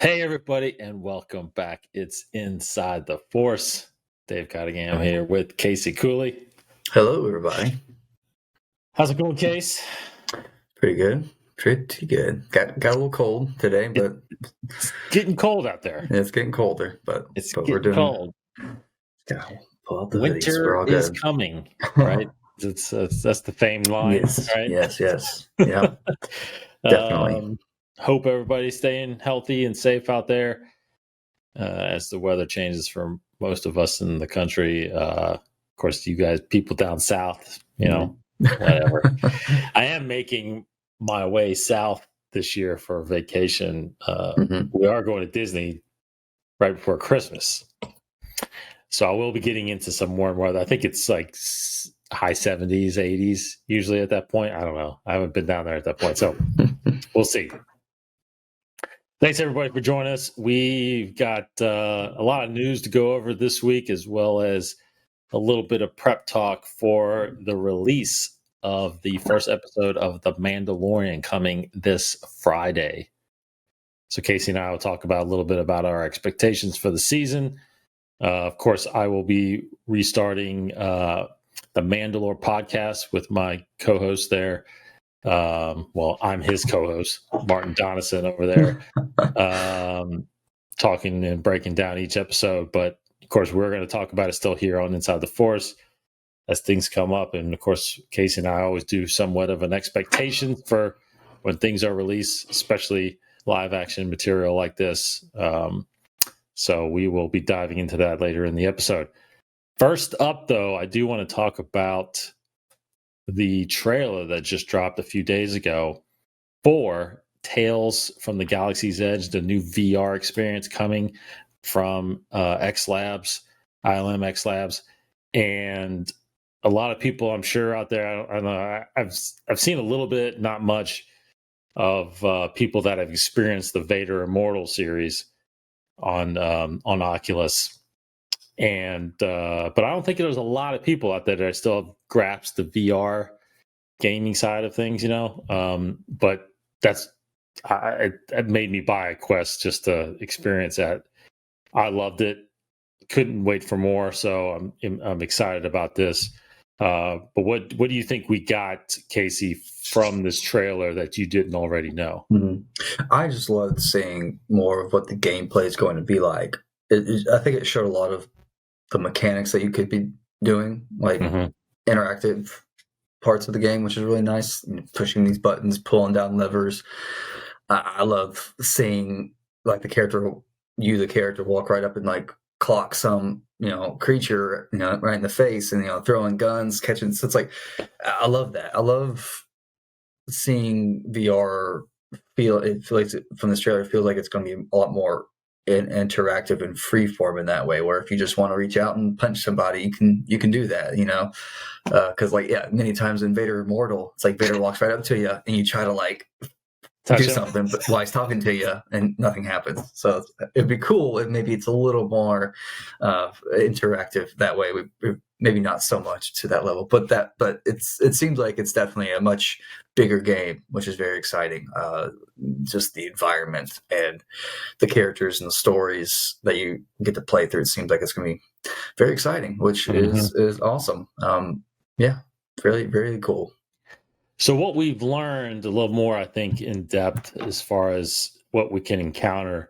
Hey, everybody, and welcome back. It's Inside the Force. Dave Cottingham here with Casey Cooley. Hello, everybody. How's it going, Case? Pretty good. Pretty good. Got a little cold today, but It's getting cold out there. it's getting colder. But we're doing cold. Gotta pull out the hoodies. Winter We're all is good. coming, right? That's the famed line, right? Yes. Yeah, definitely. Hope everybody's staying healthy and safe out there as the weather changes for most of us in the country. Of course, you guys, people down south, whatever. I am making my way south this year for vacation. We are going to Disney right before Christmas. So I will be getting into some warm weather. I think it's like high 70s, 80s usually at that point. I don't know. I haven't been down there at that point. So we'll see. Thanks, everybody, for joining us. We've got a lot of news to go over this week, as well as a little bit of prep talk for the release of the first episode of The Mandalorian coming this Friday. So Casey and I will talk about a little bit about our expectations for the season. Of course, I will be restarting the Mandalore podcast with my co-host there. Well, I'm his co-host, Martin Donison over there, talking and breaking down each episode. But of course, we're going to talk about it still here on Inside the Force as things come up. And of course, Casey and I always do somewhat of an expectation for when things are released, especially live action material like this. So we will be diving into that later in the episode. First up, though, I do want to talk about the trailer that just dropped a few days ago for Tales from the Galaxy's Edge, the new VR experience coming from X Labs, ILM X Labs, and a lot of people, I'm sure, out there. I don't know. I've seen a little bit, not much, of people that have experienced the Vader Immortal series on Oculus. And but I don't think there's a lot of people out there that still have grasped the VR gaming side of things, but that's it made me buy a Quest just to experience that. I loved it, couldn't wait for more, so I'm excited about this. But what do you think we got, Casey, from this trailer that you didn't already know? I just loved seeing more of what the gameplay is going to be like. I think it showed a lot of the mechanics that you could be doing, like interactive parts of the game, which is really nice. Pushing these buttons, pulling down levers. I love seeing like the character walk right up and like clock some creature right in the face, and throwing guns, catching. So it's like I love that. I love seeing VR feel. It feels like from this trailer, it feels like it's going to be a lot more interactive and freeform in that way, where if you just want to reach out and punch somebody, you can do that, because many times in Vader Immortal, it's like Vader walks right up to you and you try to like do something while he's talking to you and nothing happens. So it'd be cool if maybe it's a little more interactive that way. We maybe not so much to that level, but it seems like it's definitely a much bigger game, which is very exciting. Just the environment and the characters and the stories that you get to play through. It seems like it's going to be very exciting, which is awesome. Really, really cool. So what we've learned a little more, I think, in depth as far as what we can encounter,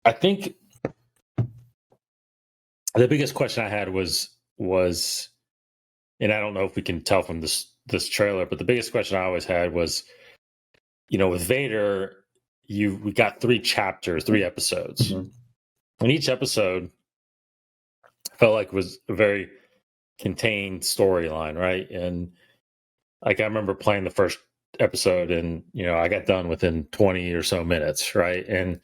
I think the biggest question I had was, and I don't know if we can tell from this trailer, but the biggest question I always had was, with Vader, we got 3 episodes. And each episode felt like it was a very contained storyline, right? And like I remember playing the first episode and, I got done within 20 or so minutes, right? And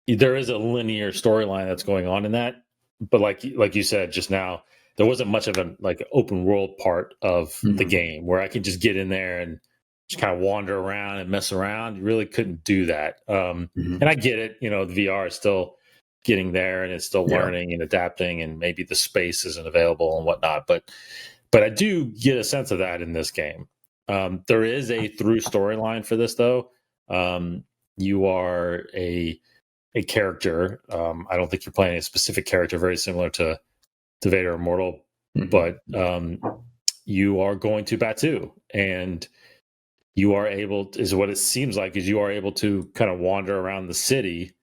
there is a linear storyline that's going on in that. But like you said just now, there wasn't much of an open world part of the game where I could just get in there and just kind of wander around and mess around. You really couldn't do that. And I get it. The VR is still getting there and it's still learning and adapting, and maybe the space isn't available and whatnot. But I do get a sense of that in this game. There is a through storyline for this, though. you are a character. I don't think you're playing a specific character, very similar to Vader Immortal, but you are going to Batu, and you are able, is what it seems like, is you are able to kind of wander around the city.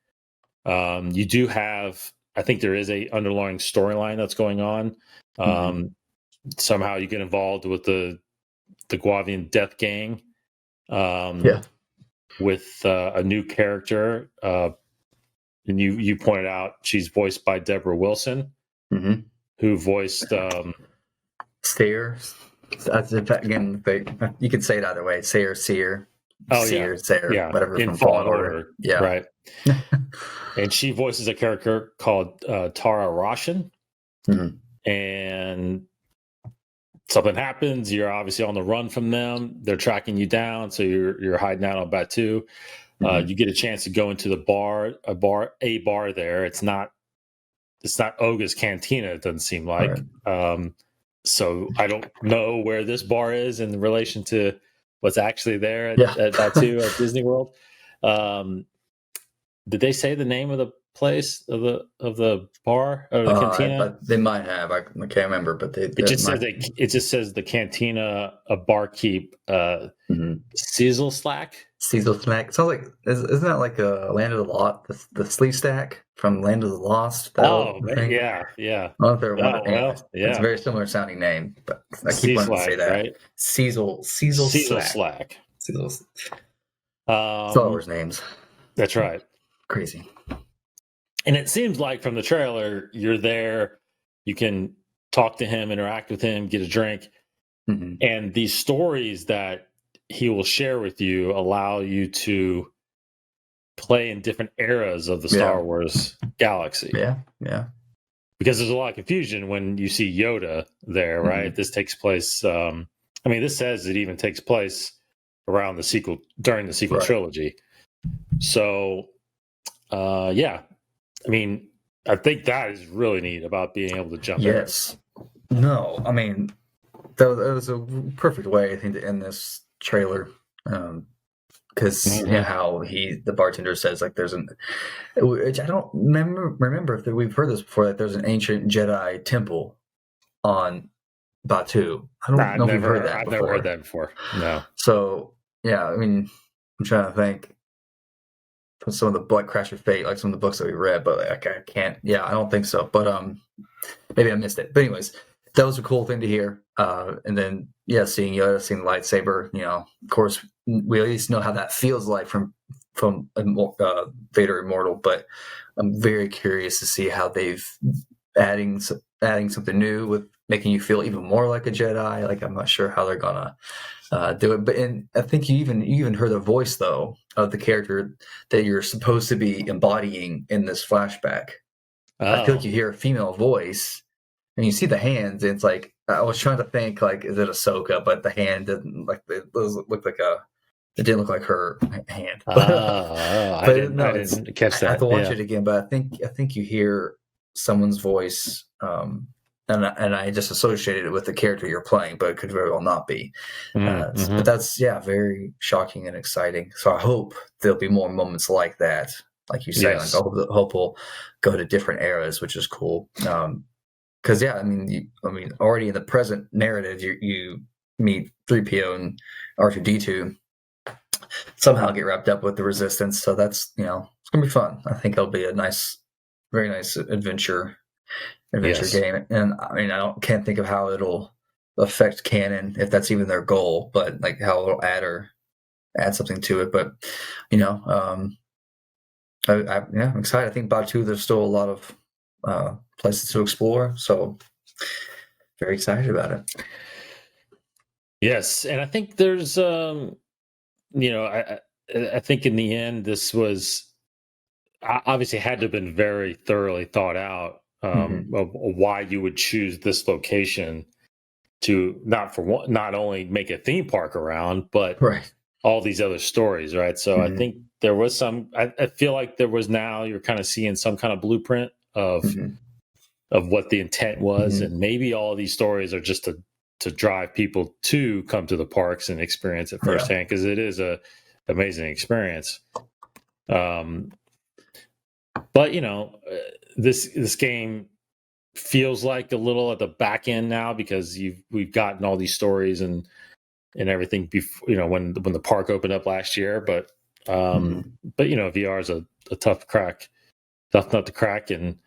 You do have, I think there is a underlying storyline that's going on. Somehow you get involved with the Guavian Death Gang. With a new character, and you pointed out she's voiced by Deborah Wilson, who voiced Seer. Again, you could say it either way. Seer, Seer. Seer, whatever. In Fallen Order. Yeah, right. And she voices a character called Tara Roshan, and something happens. You're obviously on the run from them. They're tracking you down, so you're hiding out on Batu. You get a chance to go into the bar there. It's not Oga's Cantina. It doesn't seem like. Right. So I don't know where this bar is in relation to what's actually there at Batu at Disney World. Did they say the name of the place of the bar or the cantina? They might have. I can't remember, but it just says the cantina, a barkeep, Cecil Slack. Cecil Slack. Sounds like isn't that like a Land of the Lost, the sleeve stack from Land of the Lost? Yeah. It's a very similar sounding name, but I keep wanting to say that. Right? Cecil Slack. Cecil. Star Wars names. That's right. Crazy. And it seems like from the trailer, you're there, you can talk to him, interact with him, get a drink. And these stories that he will share with you allow you to play in different eras of the Star Wars galaxy. Yeah. Because there's a lot of confusion when you see Yoda there, right? This takes place, this says it even takes place around during the sequel trilogy. So, I think that is really neat about being able to jump in. Yes. No, that was a perfect way, I think, to end this trailer. Because how the bartender says, like, there's which I don't remember if we've heard this before, that there's an ancient Jedi temple on Batu. I don't know if you've heard that before. I've never heard that before. No. So, I'm trying to think. Some of the Blood Crasher Fate, like some of the books that we read, but like, I can't. I don't think so. But maybe I missed it. But anyways, that was a cool thing to hear. And then seeing Yoda, seeing the lightsaber. Of course, we at least know how that feels like from Vader Immortal. But I'm very curious to see how they've adding something new with making you feel even more like a Jedi. Like, I'm not sure how they're gonna do it, but I think you even heard the voice though of the character that you're supposed to be embodying in this flashback. I feel like you hear a female voice, and you see the hands. And it's like, I was trying to think, like, is it Ahsoka? But the hand didn't it didn't look like her hand. I didn't catch that. I have to watch it again, but I think you hear someone's voice. And I just associated it with the character you're playing, but it could very well not be. But that's very shocking and exciting. So I hope there'll be more moments like that, like you say. Yes. Like, I hope we'll go to different eras, which is cool. Because already in the present narrative, you meet 3PO and R2D2 somehow get wrapped up with the Resistance. So that's it's gonna be fun. I think it'll be a very nice adventure game. And I can't think of how it'll affect canon, if that's even their goal, but like how it'll add something to it. But I'm excited. I think Batu, there's still a lot of places to explore, so very excited about it. Yes, and I think there's I think in the end this was obviously had to have been very thoroughly thought out. Of why you would choose this location to not only make a theme park around, but all these other stories, right? So I think there was I feel like there was, now you're kind of seeing some kind of blueprint of what the intent was, and maybe all these stories are just to drive people to come to the parks and experience it firsthand, because it is a amazing experience. But this game feels like a little at the back end now because we've gotten all these stories and everything before, when the park opened up last year. But VR is a tough nut to crack, and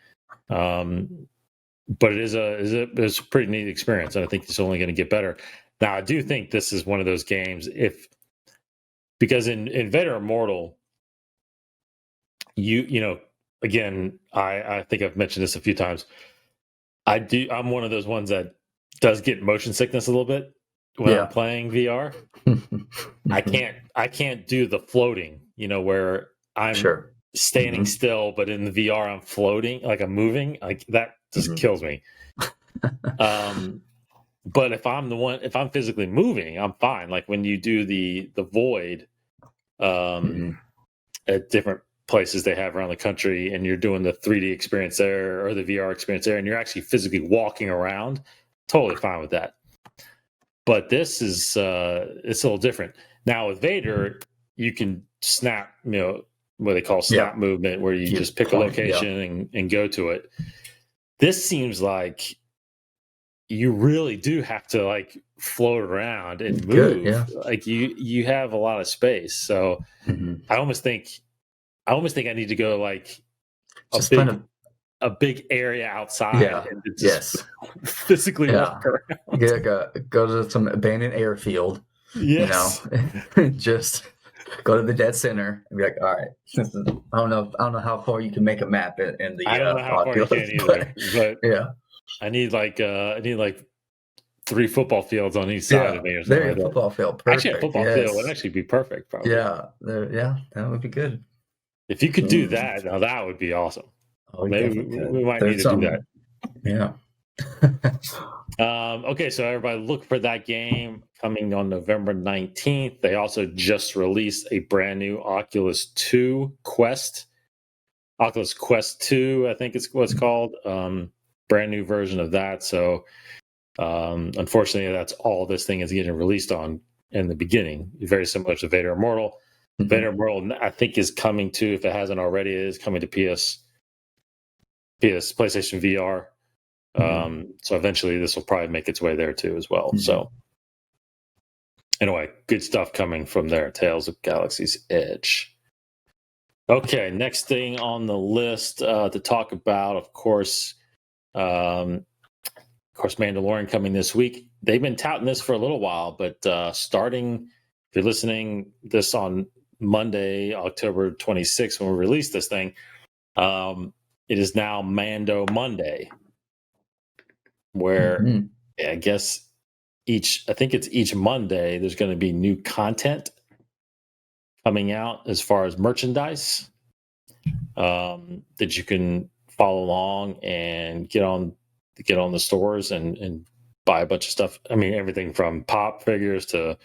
but it's a pretty neat experience, and I think it's only going to get better. Now, I do think this is one of those games because in Vader Immortal, again, I think I've mentioned this a few times. I'm one of those ones that does get motion sickness a little bit when I'm playing VR. I can't do the floating, where I'm standing still, but in the VR I'm floating, like I'm moving, like that just kills me. But if I'm physically moving, I'm fine. Like when you do the void at different places they have around the country, and you're doing the 3D experience there or the VR experience there, and you're actually physically walking around, totally fine with that. But this is it's a little different. Now with Vader, you can snap, what they call snap movement, where you just pick a location and go to it. This seems like you really do have to like float around and move. Like you have a lot of space. So I almost think I need to go like a big area outside and just physically walk around. Go to some abandoned airfield. Yes. Just go to the dead center and be like, all right, I don't know how far you can make a map in the I don't know how far you can either, but I need like 3 football fields on each side of me or something. There, football field. Perfect. Actually, a football field would actually be perfect, probably. That would be good. If you could do that, now that would be awesome. Maybe we might need to do that. Yeah. Okay, so everybody look for that game coming on November 19th. They also just released a brand new Oculus Quest 2, I think it's what's called. Brand new version of that. So unfortunately, that's all this thing is getting released on in the beginning. Very similar to Vader Immortal. Vader Immortal, I think, is coming to, if it hasn't already, it is coming to PlayStation VR. So eventually this will probably make its way there too as well. So anyway, good stuff coming from there. Tales of Galaxy's Edge. Okay, next thing on the list to talk about, of course, Mandalorian coming this week. They've been touting this for a little while, but starting, if you're listening this on Monday, October 26th, when we release this thing, it is now Mando Monday, where I guess each Monday there's going to be new content coming out as far as merchandise that you can follow along and get on the stores and buy a bunch of stuff. I mean, everything from pop figures to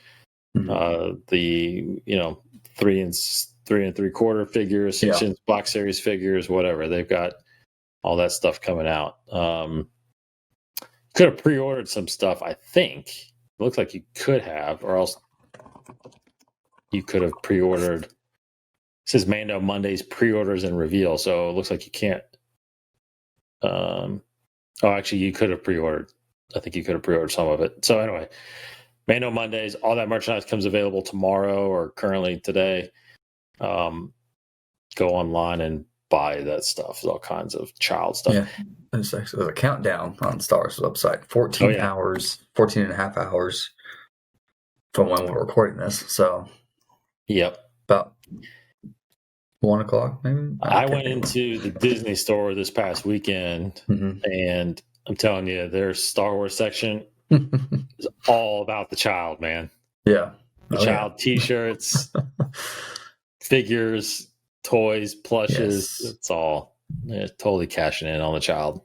the 3 and 3/4 figures, 6-inch Black Series figures, whatever. They've got all that stuff coming out. Could have pre-ordered some stuff, I think. It looks like you could have, or else you could have pre-ordered. It says Mando Monday's pre-orders and reveal, so it looks like you can't. Actually, you could have pre-ordered. I think you could have pre-ordered some of it. So anyway, Mando Mondays, all that merchandise comes available tomorrow or currently today. Go online and buy that stuff. There's all kinds of child stuff. Yeah, there's a countdown on Star Wars website. 14 hours, 14 and a half hours from when we're recording this. So, about 1 o'clock, maybe. I went into the Disney store this past weekend, and I'm telling you, their Star Wars section is all about the child, man. Yeah. The child T-shirts, figures, toys, plushes. It's all totally cashing in on the child.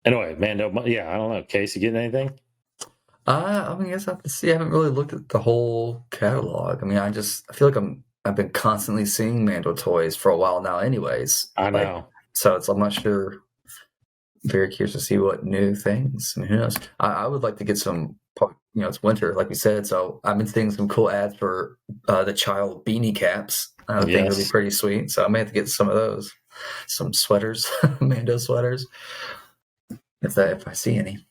Anyway, Mando, I don't know. Case, you getting anything? I guess I have to see. I haven't really looked at the whole catalog. I mean, I feel like I've been constantly seeing Mando toys for a while now anyways. I know. So I'm not sure. Very curious to see what new things. I mean, who knows? I would like to get some it's winter, like we said. So I've been seeing some cool ads for the child beanie caps. I think it'll be pretty sweet. So I may have to get some of those, some sweaters, Mando sweaters, if I see any.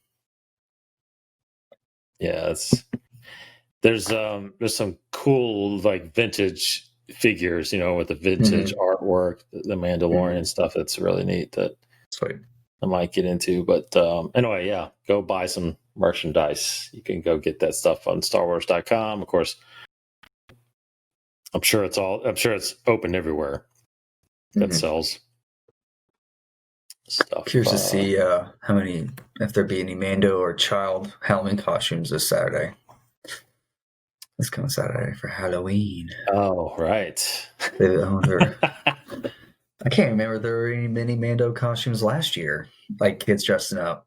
Yeah, there's some cool like vintage figures, with the vintage artwork, the Mandalorian stuff. That's really neat. That Sweet. I might get into. But anyway, yeah, go buy some merchandise. You can go get that stuff on StarWars.com. Of course, I'm sure it's open everywhere that sells stuff. Curious to see if there be any Mando or child Halloween costumes this Saturday. This coming Saturday for Halloween. Oh, right. I can't remember if there were any mini Mando costumes last year, like kids dressing up.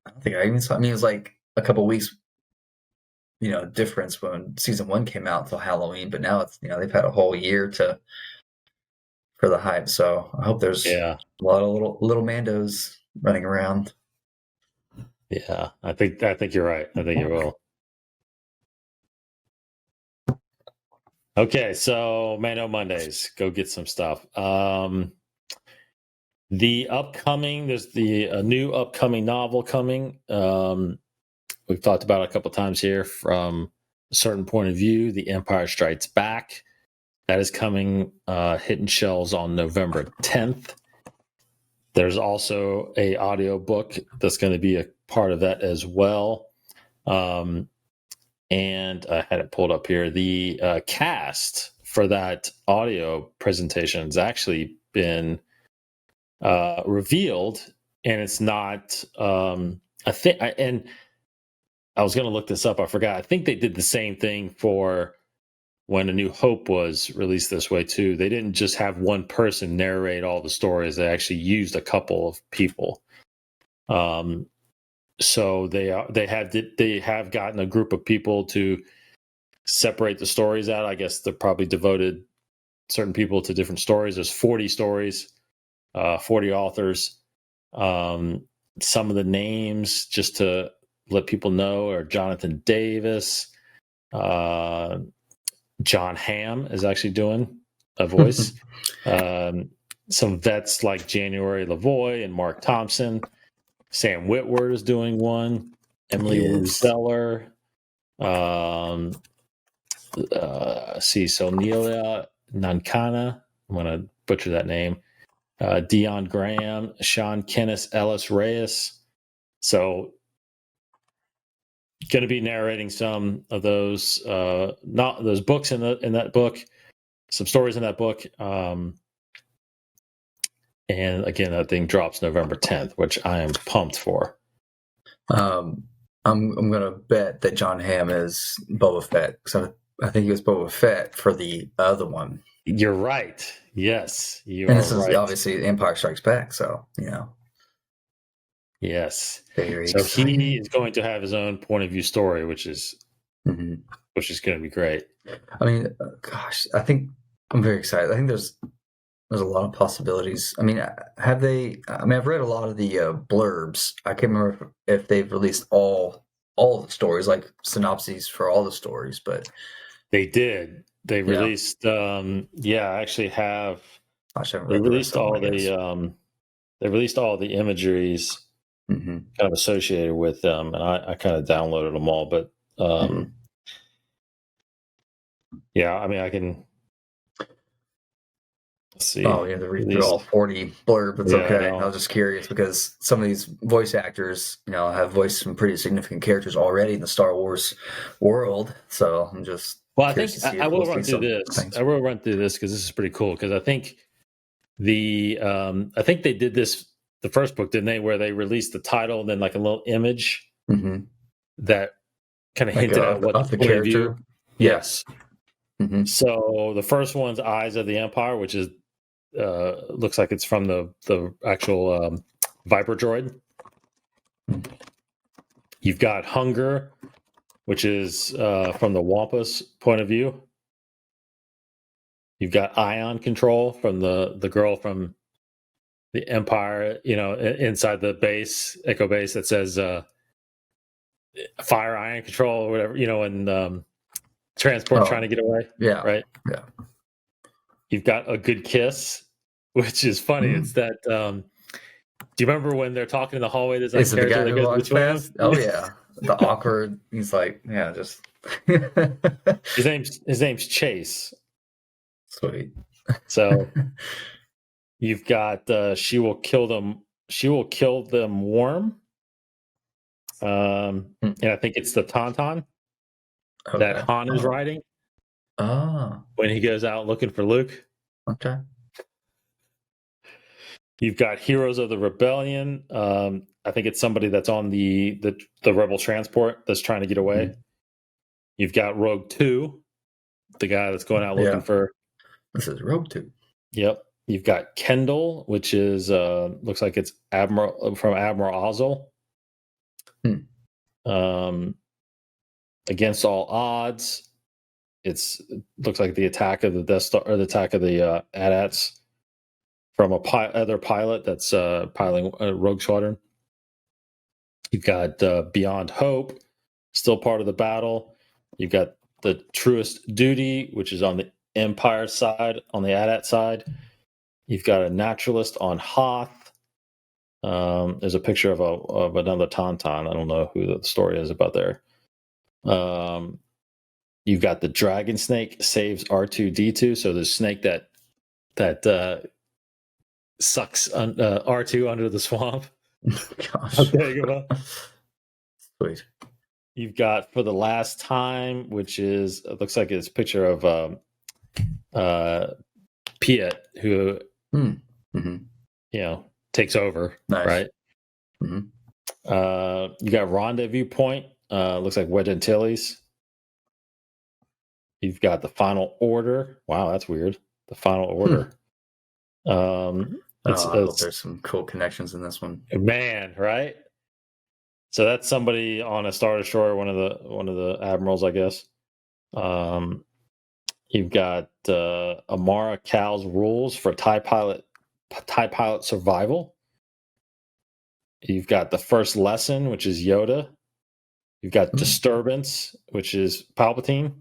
I don't think I even saw. I mean, it was like a couple weeks, difference when season 1 came out till Halloween, but now it's they've had a whole year for the hype. So I hope there's a lot of little Mandos running around. Yeah, I think you're right. I think you will. Okay, so Mando Mondays, go get some stuff. There's a new upcoming novel coming. We've talked about it a couple times here. From a certain point of view, The Empire Strikes Back. That is coming, hitting shelves on November 10th. There's also a audiobook that's going to be a part of that as well. And I had it pulled up here. The cast for that audio presentation has actually been revealed, and it's not. I think, and I was going to look this up. I forgot. I think they did the same thing for when A New Hope was released this way too. They didn't just have one person narrate all the stories. They actually used a couple of people. So they have gotten a group of people to separate the stories out. I guess they're probably devoted certain people to different stories. There's 40 stories, 40 authors. Some of the names, just to let people know, are Jonathan Davis. John Hamm is actually doing a voice. Some vets like January Lavoie and Mark Thompson. Sam Witwer is doing one. Emily Zeller. Sonelia Nankana. I'm going to butcher that name. Dion Graham, Sean Kennis, Ellis Reyes. So, going to be narrating some of those, not those books in that book, some stories in that book. And again, that thing drops November 10th, which I am pumped for. I'm gonna bet that John Hamm is Boba Fett, because I think he was Boba Fett for the other one. You're right. Yes, you and are this is right. Obviously Empire Strikes Back, so Yes. Very so exciting. He is going to have his own point of view story, which is going to be great. I mean, gosh, I think I'm very excited. I think there's a lot of possibilities. I mean, have they? I mean, I've read a lot of the blurbs. I can't remember if they've released all the stories, like synopses for all the stories, but they did. They released. I actually have. They released all the. They released all the imageries kind of associated with them, and I kind of downloaded them all. But yeah, I mean, I can. Let's see. Oh, yeah, to read through all 40 blurb. It's okay. I was just curious because some of these voice actors, have voiced some pretty significant characters already in the Star Wars world. So I'm just. Well, I think I will run through this. I will run through this because this is pretty cool. Because I think I think they did this the first book, didn't they? Where they released the title and then like a little image that kind of hinted at what the character. Yes. So the first one's Eyes of the Empire, which is looks like it's from the actual Viper droid. You've got Hunger, which is from the Wampus point of view. You've got Ion Control from the girl from the Empire, inside the base, Echo base, that says fire iron control or whatever, and transport trying to get away. Yeah. Right. Yeah. You've got A Good Kiss, which is funny. It's that. Do you remember when they're talking in the hallway? There's that Is it the character guy that who goes walks between them. fast? Oh yeah. The awkward. He's like, yeah, just His name's Chase. sweet. So you've got She Will Kill Them. She Will Kill Them Warm. And I think it's the Tauntaun that Okay. Han is riding Oh, when he goes out looking for Luke. okay. You've got Heroes of the Rebellion. I think it's somebody that's on the rebel transport that's trying to get away. Mhm. You've got Rogue 2, the guy that's going out looking for. This is Rogue 2. Yep. You've got Kendall, which is looks like it's Admiral Ozzel. Against All Odds. It looks like the attack of the Death Star, or the attack of the AT-ATs from other pilot that's piloting Rogue Squadron. You've got Beyond Hope, still part of the battle. You've got the Truest Duty, which is on the Empire side, on the AT-AT side. You've got a Naturalist on Hoth. There's a picture of another Tauntaun. I don't know who the story is about there. You've got the Dragon Snake saves R2D2. So the snake that sucks R2 under the swamp. Gosh. Okay, Sweet. You've got For the Last Time, which is, it looks like it's a picture of Piet, who takes over. Nice. Right. You got Rendezvous Point. Looks like Wedge Antilles. You've got The Final Order. Wow, that's weird. The Final Order. I hope there's some cool connections in this one. Man, right? So that's somebody on a Star Destroyer, one of the admirals, I guess. You've got Amara Cal's rules for TIE pilot survival. You've got The First Lesson, which is Yoda. You've got Disturbance, which is Palpatine.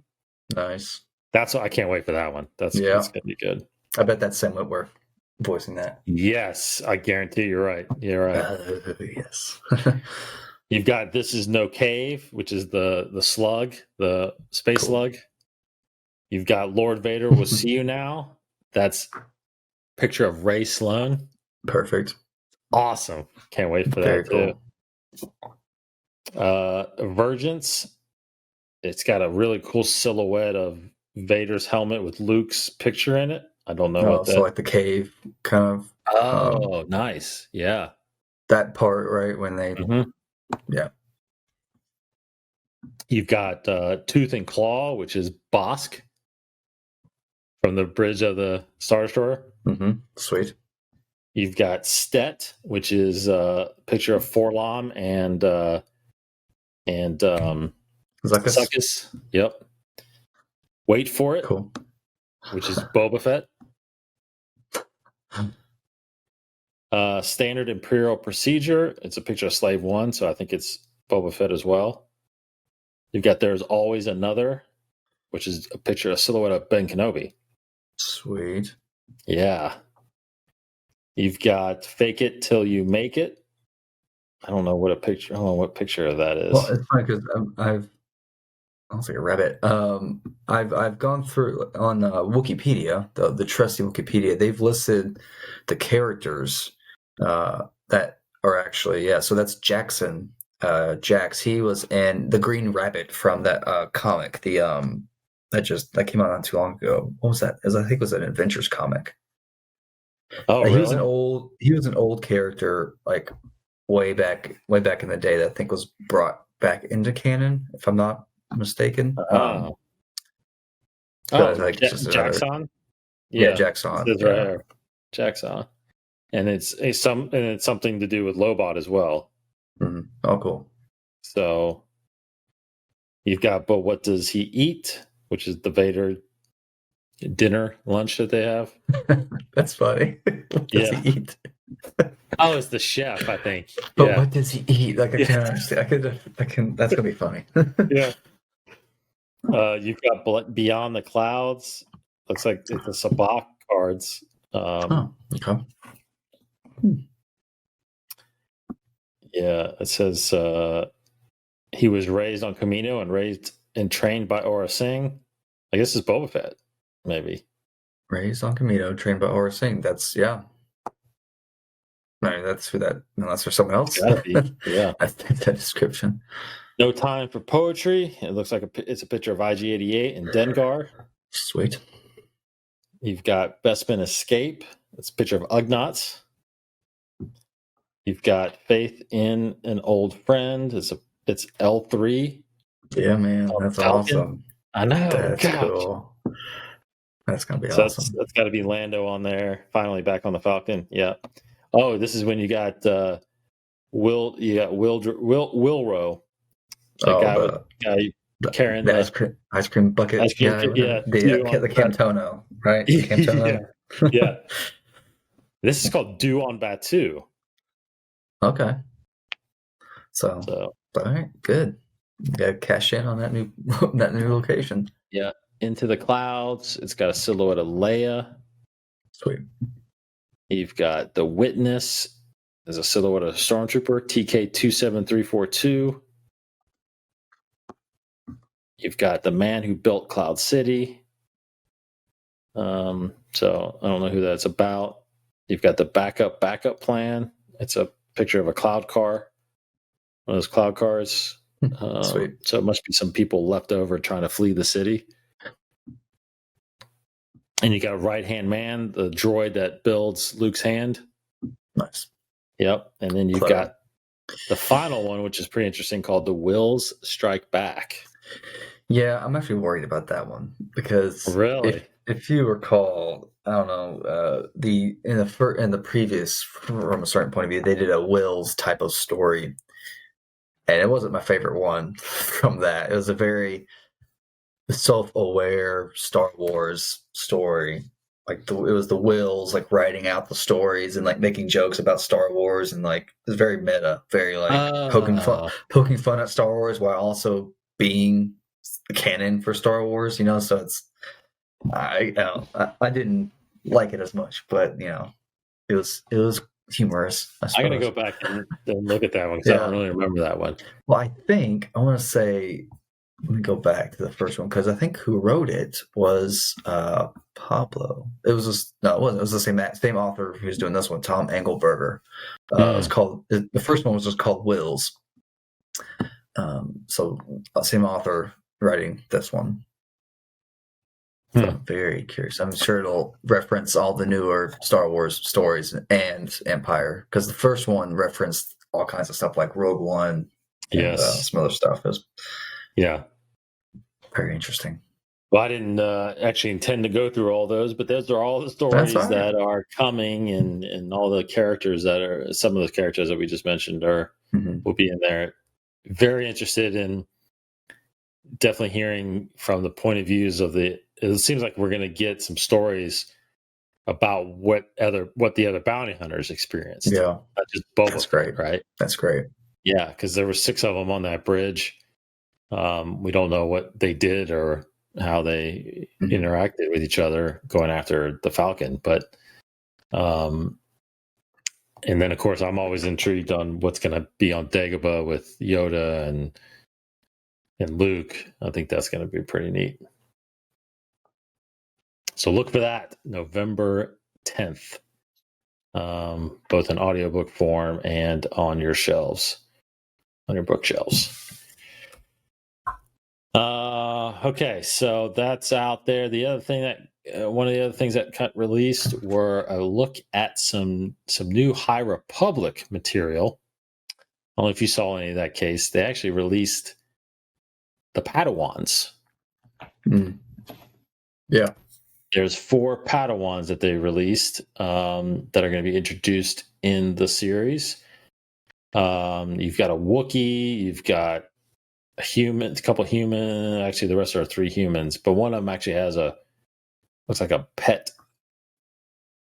Nice. I can't wait for that one. That's gonna be good. I bet that's Sam Witwer voicing that. Yes, I guarantee you're right. You're right. Yes. You've got This Is No Cave, which is the slug, the space slug. You've got Lord Vader Will See You Now. That's a picture of Ray Sloan. Perfect. Awesome. Can't wait for that too. Emergence. It's got a really cool silhouette of Vader's helmet with Luke's picture in it. I don't know what that. So like the cave kind of. Oh, nice. Yeah. That part, right? When they. Yeah. You've got Tooth and Claw, which is Bosk from the bridge of the Star Destroyer. Sweet. You've got Stet, which is a picture of Forlom and Zuckuss. Yep. Wait for it. Cool. Which is Boba Fett. Standard Imperial Procedure. It's a picture of Slave One, so I think it's Boba Fett as well. You've got There's Always Another, which is a picture, a silhouette of Ben Kenobi. Sweet. Yeah. You've got Fake It Till You Make It. I don't know what picture of that is. Well, it's funny because I was like a rabbit. I've gone through on Wikipedia, the trusty Wikipedia. They've listed the characters that are actually So that's Jackson. Jax. He was in the Green Rabbit from that comic. The that came out not too long ago. What was that? I think it was an Adventures comic. Oh, really? He was an old character, like way back in the day, that I think was brought back into canon, if I'm not mistaken. Jackson. Yeah, Jackson. It's right here. Jackson, and it's something to do with Lobot as well. Oh, cool. So you've got, but what does he eat? Which is the Vader lunch that they have. That's funny. What does he eat? Oh, it's the chef, I think. But Yeah. what does he eat? Like, I Yeah. can't understand. I can. That's gonna be funny. Yeah. You've got Beyond the Clouds. Looks like it's a Sabak cards. Oh, okay. Yeah, it says he was raised on Camino and raised and trained by Aura Singh. I guess it's Boba Fett, maybe. Raised on Camino, trained by Aura Singh. That's yeah. I mean, that's who that. Unless there's someone else. Gotta be. Yeah. I think that description. No Time for Poetry. It looks like it's a picture of IG-88 and Dengar. Sweet. You've got Bespin Escape. It's a picture of Ugnaughts. You've got Faith in an Old Friend. It's L3. Yeah, man, that's Falcon. awesome. I know. That's gosh. cool. That's gonna be So awesome. that's got to be Lando on there. Finally back on the Falcon. Yeah. Oh, this is when you got Will. You got Wilro. The guy carrying the ice cream bucket ice cream, guy. yeah, The Camtono, right? The Camtono. Yeah. This is called Dew on Batu. Okay. So all right, good. You got to cash in on that new location. Yeah. Into the Clouds. It's got a silhouette of Leia. Sweet. You've got The Witness. There's a silhouette of Stormtrooper, TK27342. You've got The Man Who Built Cloud City. So I don't know who that's about. You've got the backup plan. It's a picture of a cloud car, one of those cloud cars. Sweet. So it must be some people left over trying to flee the city. And you got Right Hand Man, the droid that builds Luke's hand. Nice. Yep. And then you've got the final one, which is pretty interesting, called The Wills Strike Back. Yeah, I'm actually worried about that one because really, if you recall, I don't know, in the previous, from a certain point of view, they did a Wills type of story, and it wasn't my favorite one from that. It was a very self-aware Star Wars story. Like it was the Wills like writing out the stories and like making jokes about Star Wars, and like it was very meta, very like poking fun at Star Wars while also being canon for Star Wars, so it's I didn't like it as much, but it was humorous. I gotta go back and look at that one because I don't really remember that one. Well, I want to say, let me go back to the first one because I think who wrote it was Pablo. It was it was the same author who was doing this one, Tom Engelberger. It was called, the first one was just called Wills. So same author writing this one. So I'm very curious. I'm sure it'll reference all the newer Star Wars stories and Empire, because the first one referenced all kinds of stuff like Rogue One and some other stuff. It was very interesting. Well, I didn't actually intend to go through all those, but those are all the stories that are coming, and all the characters some of the characters that we just mentioned will be in there. Very interested in definitely hearing from the point of views of it seems like we're going to get some stories about what the other bounty hunters experienced. Yeah. Not just Boba. That's great. Right. That's great. Yeah. Because there were 6 of them on that bridge. We don't know what they did or how they interacted with each other going after the Falcon. But, and then of course I'm always intrigued on what's going to be on Dagobah with Yoda and Luke. I think that's going to be pretty neat. So look for that November 10th, both in audiobook form and on your shelves, on your bookshelves. Okay, so that's out there. The other thing one of the other things that got released were a look at some new High Republic material. I don't know if you saw any of that case. They actually released the Padawans. Yeah. There's 4 Padawans that they released that are going to be introduced in the series. You've got a Wookiee, you've got a human, a couple human. Actually, the rest are 3 humans, but one of them actually has looks like a pet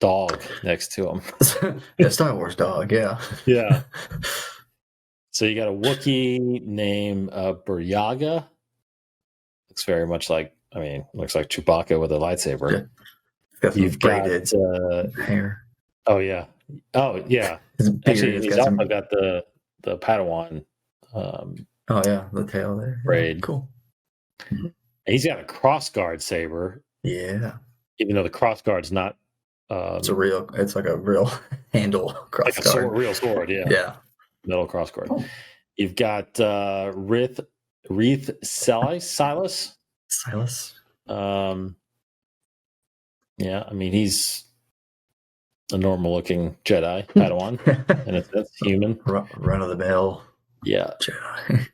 dog next to him. Yeah, Star Wars dog. Yeah. Yeah. So you got a Wookiee named Buryaga. Looks very much like, looks like Chewbacca with a lightsaber. Yeah. Got some You've braided got hair. Oh yeah. His beard Actually, has he's got also some. got the Padawan Oh yeah, the tail there. braid. Yeah, cool. He's got a crossguard saber. Yeah. Even though the crossguard's not. It's like a real handle crossguard. Like a sword, real sword. Yeah. Yeah. Metal crossguard. You've got Reith Silas. Yeah, he's a normal looking Jedi Padawan, and it's human. Run of the mill. Yeah. Jedi.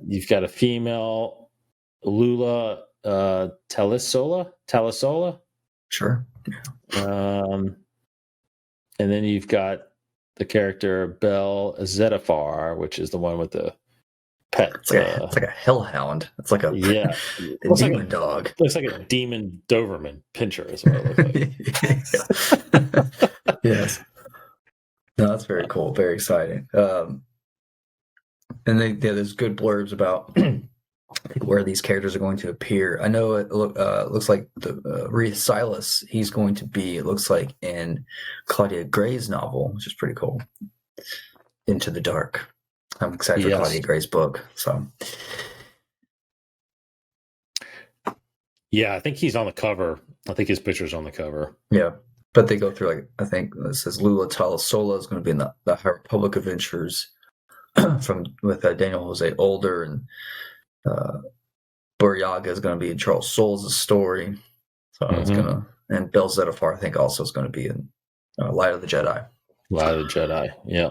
You've got a female Lula Talisola. Sure. And then you've got the character Bel Zettifar, which is the one with the pet. It's like a hellhound. It's like a demon dog. Looks like a demon Doberman pinscher is what it looks like. Yes. No, that's very cool. Very exciting. And there's good blurbs about where these characters are going to appear. I know it looks like the Reith Silas, he's going to be, it looks like, in Claudia Gray's novel, which is pretty cool. Into the Dark. I'm excited for Claudia Gray's book. So, yeah, I think he's on the cover. I think his picture's on the cover. Yeah, but they go through, like, I think it says Lula Talasola is going to be in the High Republic Adventures with Daniel Jose Older, and Buryaga is going to be in Charles Soules' story. So it's gonna, and Bel Zettifar, I think, also is going to be in Light of the Jedi. Light of the Jedi. Yeah.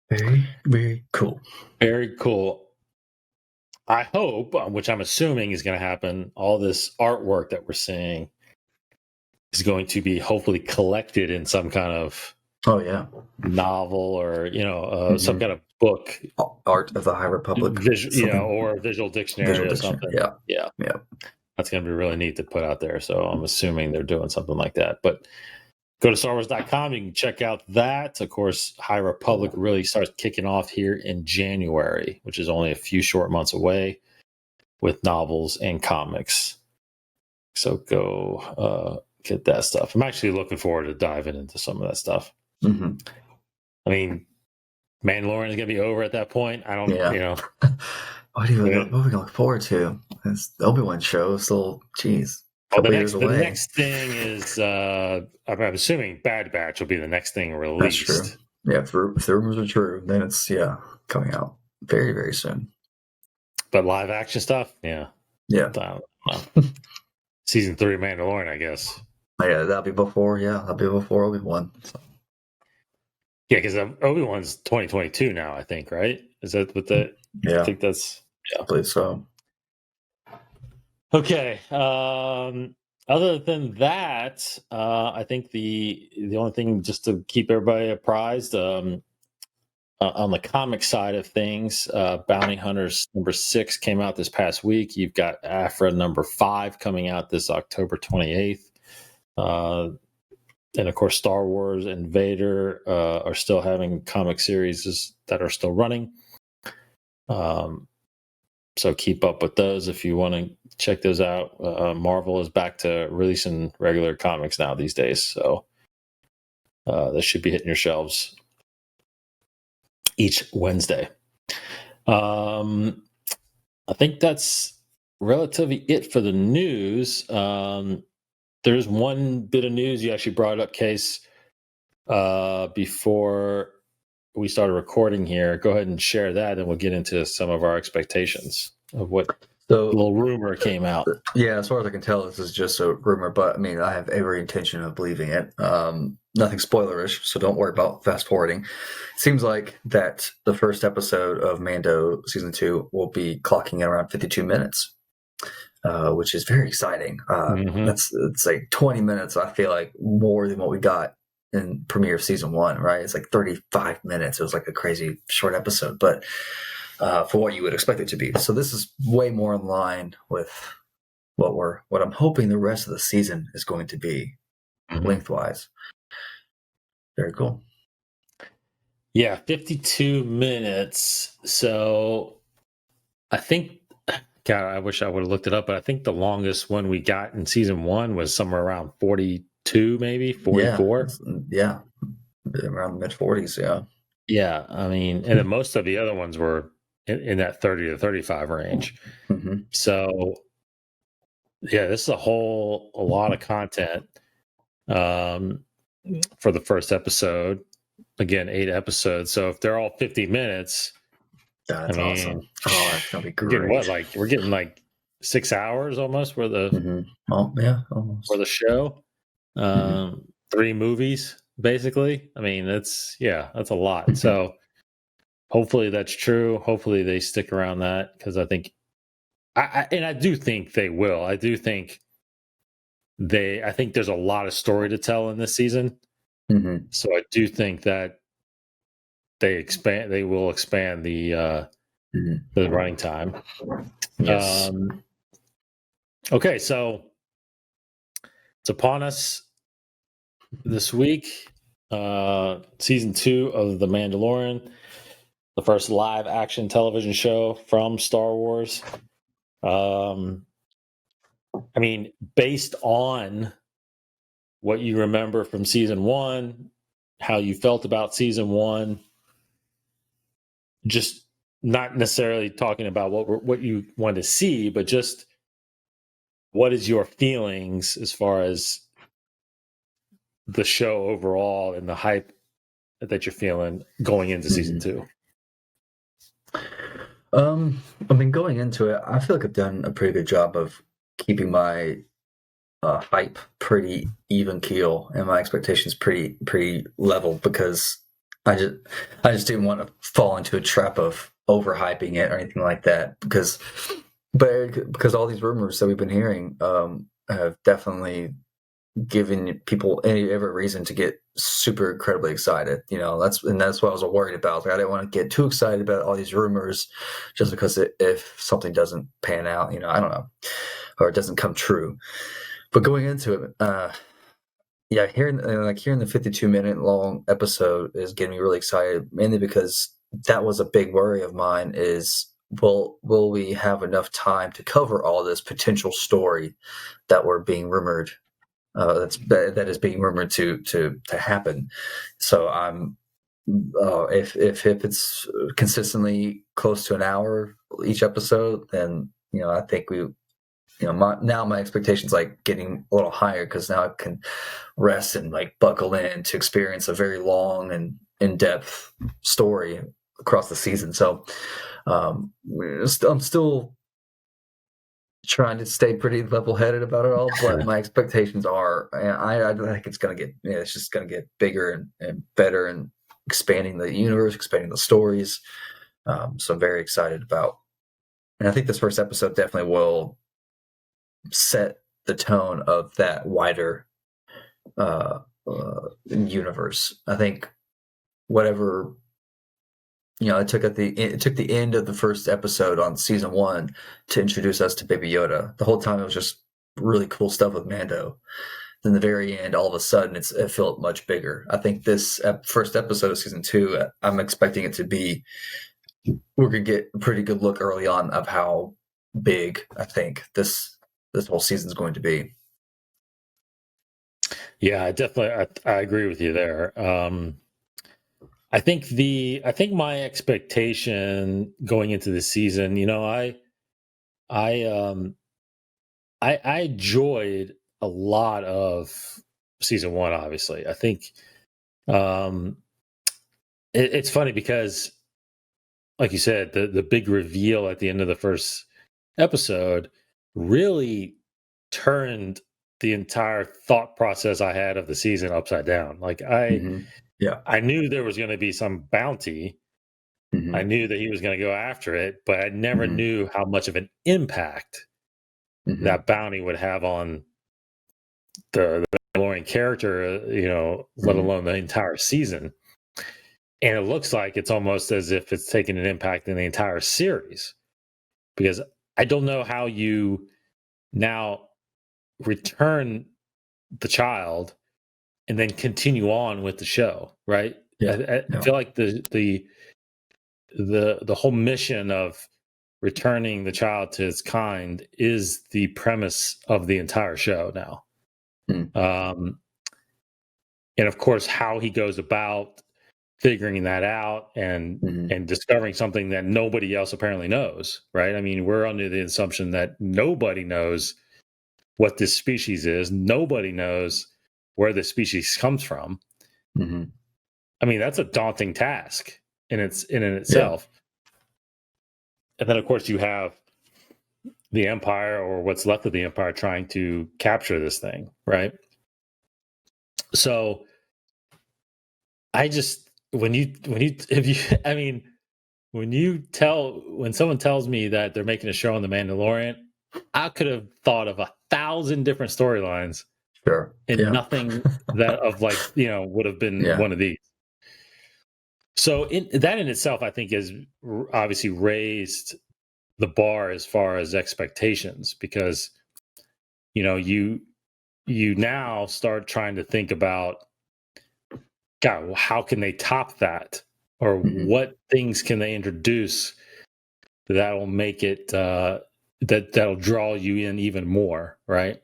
Very, very cool. Very cool. I hope, which I'm assuming is going to happen, all this artwork that we're seeing is going to be hopefully collected in some kind of novel or some kind of book, Art of the High Republic, or visual dictionary or something. Yeah. That's going to be really neat to put out there. So I'm assuming they're doing something like that. But go to StarWars.com. You can check out that. Of course, High Republic really starts kicking off here in January, which is only a few short months away, with novels and comics. So go get that stuff. I'm actually looking forward to diving into some of that stuff. Mm-hmm. Mandalorian is going to be over at that point. I don't, What are we going to look forward to? It's the Obi-Wan show. Still, geez. The next thing is, I'm assuming Bad Batch will be the next thing released. That's true. Yeah, if the rumors are true, then it's coming out very, very soon. But live action stuff, yeah. Season 3 of Mandalorian, I guess. Yeah, that'll be before. Yeah, that'll be before Obi-Wan. So. Yeah, because Obi-Wan's 2022 now, I think, right? Is that what the? Yeah, I think that's. Yeah, I believe so. Okay. Other than that, I think the only thing, just to keep everybody apprised, on the comic side of things, Bounty Hunters #6 came out this past week. You've got Afra #5 coming out this October 28th. And of course, Star Wars and Vader are still having comic series that are still running. So keep up with those if you want to check those out. Marvel is back to releasing regular comics now these days, so this should be hitting your shelves each Wednesday. I think that's relatively it for the news. There's one bit of news you actually brought up, Case, before we started recording here. Go ahead and share that, and we'll get into some of our expectations of what little rumor came out. Yeah, as far as I can tell, this is just a rumor, but I have every intention of believing it. Nothing spoilerish, so don't worry about fast forwarding. It seems like that the first episode of Mando Season 2 will be clocking in around 52 minutes, which is very exciting. It's like 20 minutes, I feel like, more than what we got in premiere of Season 1, right? It's like 35 minutes. It was like a crazy short episode, but for what you would expect it to be. So this is way more in line with what I'm hoping the rest of the season is going to be. lengthwise. Very cool. Yeah, 52 minutes. So I think, God, I wish I would have looked it up, but I think the longest one we got in season 1 was somewhere around 42, maybe 44. Yeah, around mid 40s. Yeah. Yeah, I mean, and then most of the other ones were in that 30 to 35 range. Mm-hmm. So yeah, this is a lot of content um, for the first episode. Again, 8 episodes. So if they're all 50 minutes, That's I awesome. mean, Oh, that's gonna be we're getting what? great. Like we're getting like 6 hours almost for the Oh, yeah, almost. show. Mhm. 3 movies basically. I mean, that's a lot. So hopefully that's true. Hopefully they stick around that because I think I do think they will. I do think I think there's a lot of story to tell in this season. Mhm. So I do think that they will expand Mhm. the running time. Yes. Okay, so it's upon us this week. Season 2 of The Mandalorian, the first live action television show from Star Wars. I mean, based on what you remember from season 1, how you felt about season 1, just not necessarily talking about what you want to see, but just what is your feelings as far as the show overall and the hype that you're feeling going into season Mhm. 2? I mean, going into it, I feel like I've done a pretty good job of keeping my hype pretty even keel and my expectations pretty level because I just I just didn't want to fall into a trap of overhyping it or anything like that because all these rumors that we've been hearing have definitely given people every reason to get super incredibly excited. You know, that's what I was worried about. Like, I didn't want to get too excited about all these rumors just because if something doesn't pan out, you know, I don't know, or it doesn't come true. But going into it, yeah, hearing the 52-minute long episode is getting me really excited, mainly because that was a big worry of mine. Is will we have enough time to cover all this potential story that we're being rumored that is being rumored to happen? So I'm if it's consistently close to an hour each episode, then you know I think my expectations like getting a little higher because now I can rest and like buckle in to experience a very long and in-depth story across the season. So I'm still trying to stay pretty level-headed about it all, but my expectations are, and I think it's gonna get, it's just gonna get bigger and better and expanding the universe, expanding the stories. So I'm very excited about, and I think this first episode definitely will set the tone of that wider universe. I think whatever it took the end of the first episode on season 1 to introduce us to Baby Yoda. The whole time it was just really cool stuff with Mando. Then the very end, all of a sudden, it felt much bigger. I think this first episode of season 2, I'm expecting it to be. We're gonna get a pretty good look early on of how big I think this whole season is going to be. Yeah, I agree with you there. I think my expectation going into the season, I um I enjoyed a lot of season 1. Obviously, I think um it's funny because, like you said, the big reveal at the end of the first episode really turned the entire thought process I had of the season upside down. Like Mm-hmm. Yeah. I knew there was going to be some bounty. I Mm-hmm. knew that he was going to go after it, but I never Mm-hmm. knew how much of an impact Mm-hmm. that bounty would have on the Mandalorian character, let Mm-hmm. alone the entire season. And it looks like it's almost as if it's taking an impact in the entire series, because I don't know how you now return the child and then continue on with the show, right? I feel like the whole mission of returning the child to its kind is the premise of the entire show now. And of course, how he goes about figuring that out and discovering something that nobody else apparently knows, right? I mean, we're under the assumption that nobody knows what this species is. Nobody knows where the species comes from. I mean, that's a daunting task in itself. And then, of course, you have the Empire, or what's left of the Empire, trying to capture this thing, right? So, I just when someone tells me that they're making a show on the Mandalorian, I could have thought of 1,000 different storylines. Sure. And nothing that would have been one of these. So that in itself, I think, has obviously raised the bar as far as expectations, because you now start trying to think about, God, how can they top that, or what things can they introduce that'll make it that'll draw you in even more, right?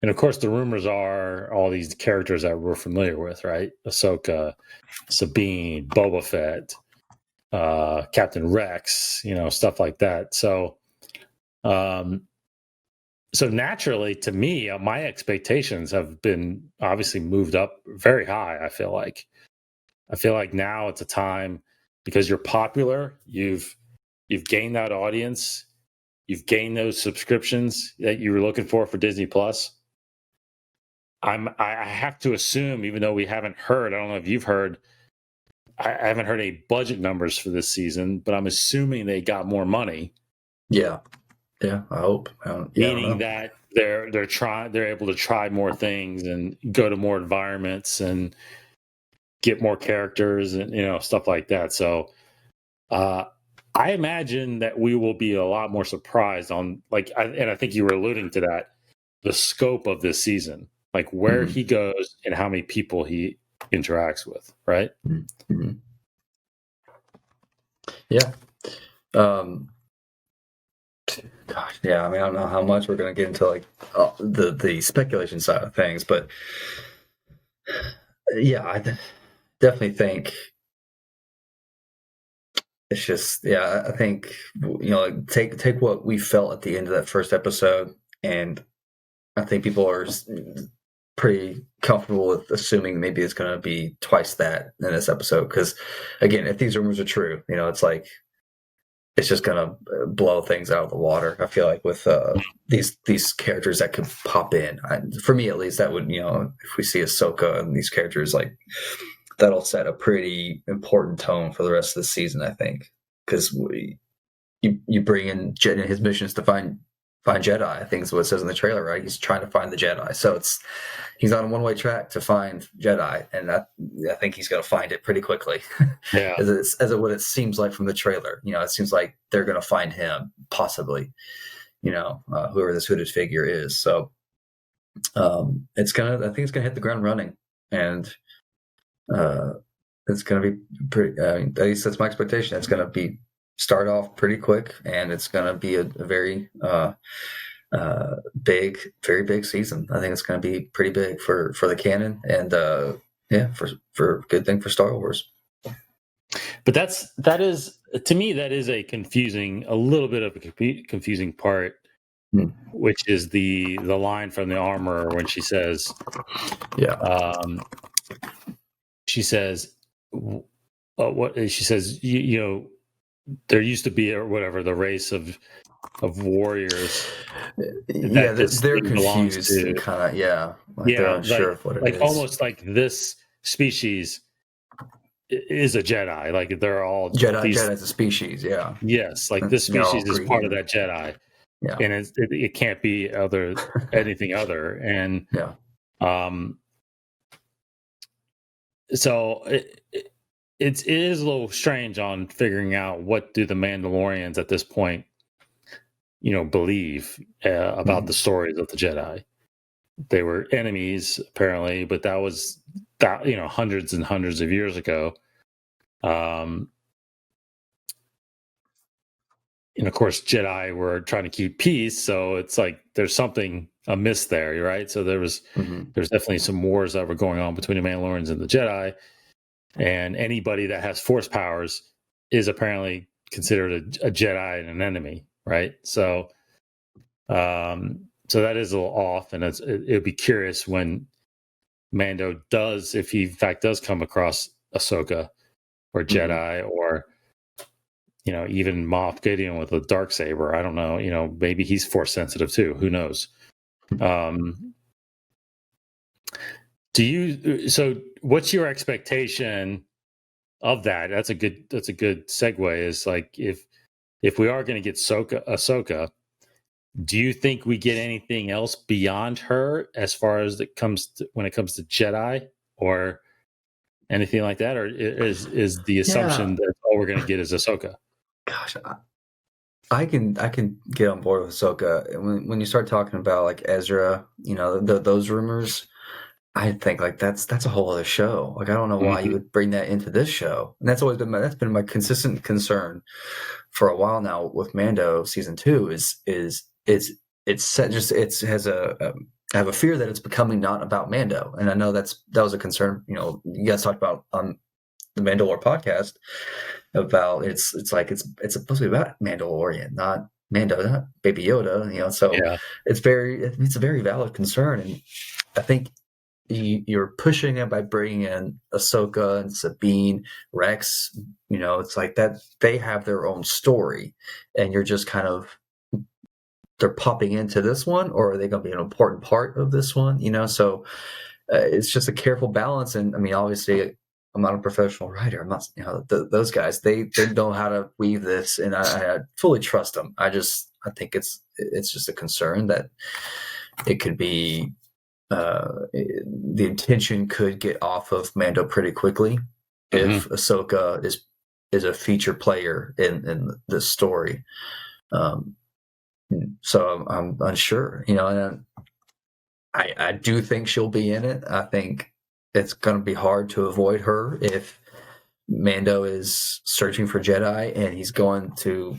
And of course, the rumors are all these characters that we're familiar with, right? Ahsoka, Sabine, Boba Fett, Captain Rex, stuff like that. So, so naturally, to me, my expectations have been obviously moved up very high. I feel like now it's a time, because you're popular, you've gained that audience, you've gained those subscriptions that you were looking for Disney Plus. I have to assume, even though we haven't heard, I don't know if you've heard, I haven't heard any budget numbers for this season, but I'm assuming they got more money. Yeah, I hope. Meaning that they're able to try more things and go to more environments and get more characters and stuff like that. So I imagine that we will be a lot more surprised on, and I think you were alluding to that, the scope of this season. Like where he goes and how many people he interacts with, right? Yeah. Gosh, yeah. I mean, I don't know how much we're going to get into the speculation side of things, but yeah, I definitely think it's just, I think take what we felt at the end of that first episode, and I think people are pretty comfortable with assuming maybe it's going to be twice that in this episode. Because again, if these rumors are true, it's like it's just going to blow things out of the water. I feel like with these characters that could pop in, for me at least, that would if we see Ahsoka and these characters, like that'll set a pretty important tone for the rest of the season. I think, because you bring in Jed, and his mission is to find Jedi. I think is what it says in the trailer, right? He's trying to find the Jedi. So he's on a one-way track to find Jedi, and I think he's going to find it pretty quickly. Yeah, as what it seems like from the trailer. It seems like they're going to find him, possibly. Whoever this hooded figure is. So I think it's gonna hit the ground running, and it's going to be pretty. At least that's my expectation. It's going to start off pretty quick, and it's going to be a very very big season. I think it's going to be pretty big for the canon, and for a good thing for Star Wars. But that is to me, that is a little bit of a confusing part, which is the line from the armorer when she says, she says, what she says, there used to be, or whatever, the race of warriors. They're confused. Kind of, they're unsure of what it is. Almost like this species is a Jedi. Like they're all Jedi as a species. Yeah. Yes, like this species is part of that Jedi. Yeah. And it can't be anything other. And so it is a little strange on figuring out what do the Mandalorians at this point, believe about the stories of the Jedi. they were enemies apparently, but that was hundreds and hundreds of years ago. And of course, Jedi were trying to keep peace, so it's like there's something amiss there, right? So there's definitely some wars that were going on between the Mandalorians and the Jedi, and anybody that has Force powers is apparently considered a Jedi and an enemy, right? So, so that is a little off, and it'd be curious when Mando does, if he in fact does come across Ahsoka or Jedi or even Moff Gideon with a dark saber. I don't know. Maybe he's Force sensitive too. Who knows? So what's your expectation of that? That's a good segue. Is like if we are going to get Ahsoka, do you think we get anything else beyond her as far as when it comes to Jedi or anything like that, or is the assumption that all we're going to get is Ahsoka? Gosh, I can get on board with Ahsoka. When you start talking about like Ezra, those rumors, I think like that's a whole other show. Like I don't know why you would bring that into this show. And that's always been my consistent concern for a while now with Mando season 2 is it's set I have a fear that it's becoming not about Mando. And I know that was a concern, you guys talked about on the Mandalorian podcast about it's supposed to be about Mandalorian, not Mando, not Baby Yoda, so it's a very valid concern. And I think you're pushing it by bringing in Ahsoka and Sabine, Rex, it's like that they have their own story and you're just kind of, they're popping into this one, or are they going to be an important part of this one? So it's just a careful balance. And I mean, obviously I'm not a professional writer. I'm not, those guys, they know how to weave this, and I fully trust them. I think it's just a concern that it could be, the intention could get off of Mando pretty quickly if Ahsoka is a feature player in this story. So I'm unsure, and I do think she'll be in it. I think it's going to be hard to avoid her if Mando is searching for Jedi and he's going to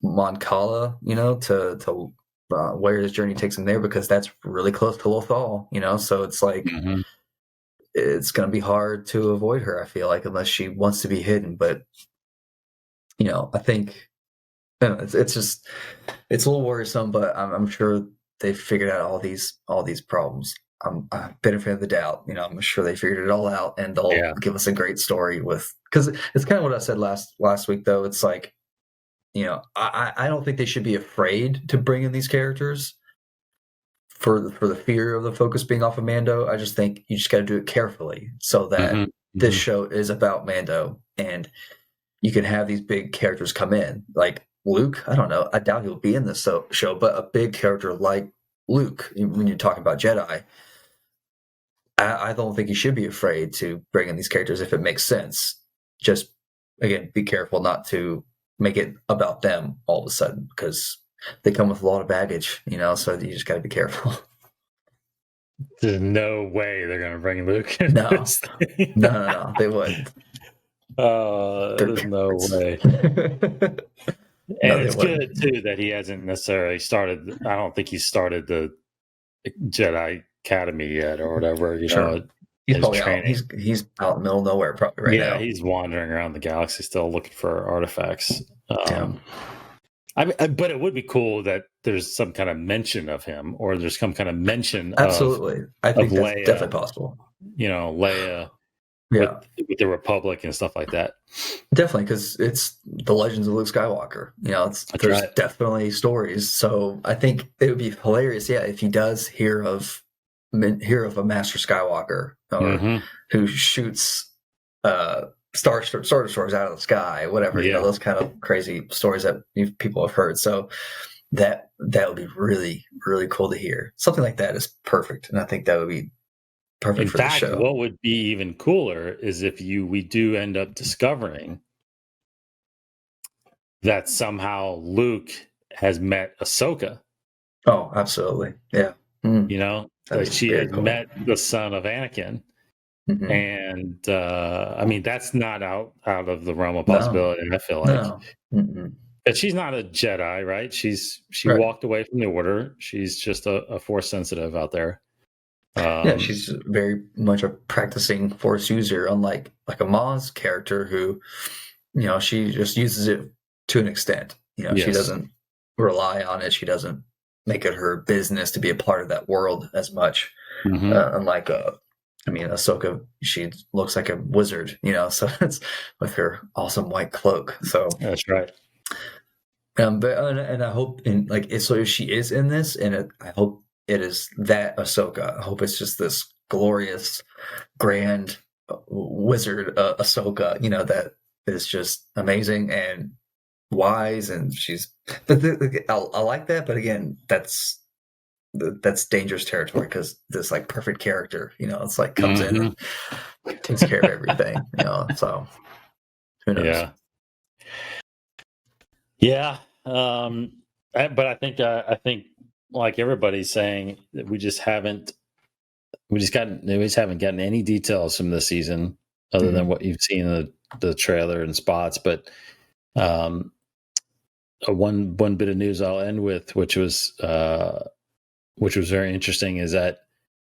Mon Cala, to where his journey takes him there, because that's really close to Lothal, so it's like it's going to be hard to avoid her, I feel like, unless she wants to be hidden. But I think it's a little worrisome, but I'm sure they've figured out all these problems. I'm benefit of the doubt. I'm sure they figured it all out, and they'll give us a great story because it's kind of what I said last week, though. It's like, I don't think they should be afraid to bring in these characters for the fear of the focus being off of Mando. I just think you just got to do it carefully so that this show is about Mando, and you can have these big characters come in, like Luke. I don't know. I doubt he'll be in this show, but a big character like Luke, when you're talking about Jedi, I don't think you should be afraid to bring in these characters if it makes sense. Just, again, be careful not to make it about them all of a sudden, because they come with a lot of baggage, so you just got to be careful. There's no way they're going to bring Luke in. No, they wouldn't. There's no way. And it's good too that he hasn't necessarily started. I don't think he started the Jedi Academy yet, or whatever. He's probably out. He's out in the middle of nowhere, probably right now. Yeah, he's wandering around the galaxy still looking for artifacts. But it would be cool that there's some kind of mention of him, or there's some kind of mention. Absolutely, I think that's Leia, definitely possible. Leia. With the Republic and stuff like that. Definitely, because it's the Legends of Luke Skywalker. There's definitely stories. So I think it would be hilarious, if he does hear of a Master Skywalker, or who shoots Star Destroyers out of the sky, whatever. Those kind of crazy stories that people have heard. So that would be really, really cool to hear. Something like that is perfect, and I think that would be perfect. In fact, the show. What would be even cooler is if we do end up discovering that somehow Luke has met Ahsoka. Oh, absolutely. Yeah. You know, That's that she very had cool. met the son of Anakin, and I mean that's not out of the realm of No, possibility. I feel like, no. Mm-mm. but she's not a Jedi, right? She Right. walked away from the Order. She's just a Force sensitive out there. Yeah, she's very much a practicing Force user, unlike like a Maz character who, she just uses it to an extent. She Yes. doesn't rely on it. She doesn't make it her business to be a part of that world as much. Hmm. Unlike Ahsoka, she looks like a wizard, so it's with her awesome white cloak. So, That's right. but and I hope so if she is in this, and I hope it is that Ahsoka. I hope it's just this glorious, grand wizard Ahsoka, that is just amazing and wise, and she's. But I like that, but again, that's dangerous territory because this like perfect character, it's like comes in Hmm. and takes care of everything, So who knows? Yeah. Yeah. But I think like everybody's saying that we just haven't gotten any details from this season other than Mhm. what you've seen in the trailer and spots. But um, one bit of news I'll end with, which was very interesting, is that